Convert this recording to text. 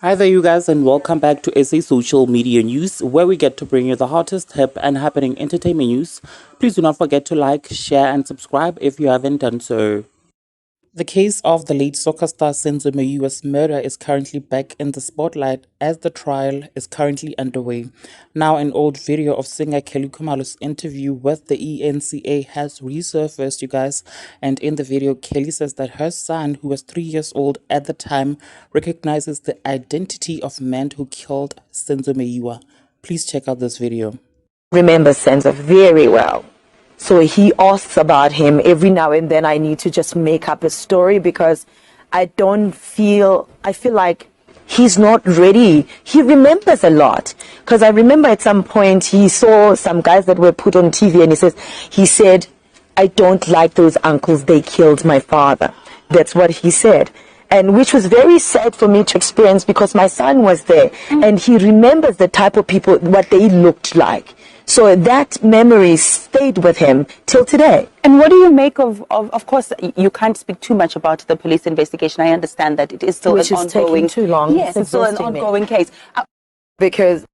Hi there, you guys, and welcome back to SA Social Media News, where we get to bring you the hottest, hip, and happening entertainment news. Please do not forget to like, share, and subscribe if you haven't done so. The case of the late soccer star Senzo murder is currently back in the spotlight as the trial is currently underway. Now, an old video of singer khumalo's interview with the ENCA has resurfaced, you guys. And in the video, Kelly says that her son, who was 3 years old at the time, recognizes the identity of man who killed Senzo. Please check out this video. Remember Senzo very well. So he asks about him every now and then. I need to just make up a story because I feel like he's not ready. He remembers a lot. Because I remember at some point he saw some guys that were put on TV and he said, I don't like those uncles, they killed my father. That's what he said. And which was very sad for me to experience because my son was there and he remembers the type of people, what they looked like. So that memory stayed with him till today. And what do you make of course, you can't speak too much about the police investigation. I understand that it is still Which an is ongoing. taking too long. Yes, it's still an ongoing case. Because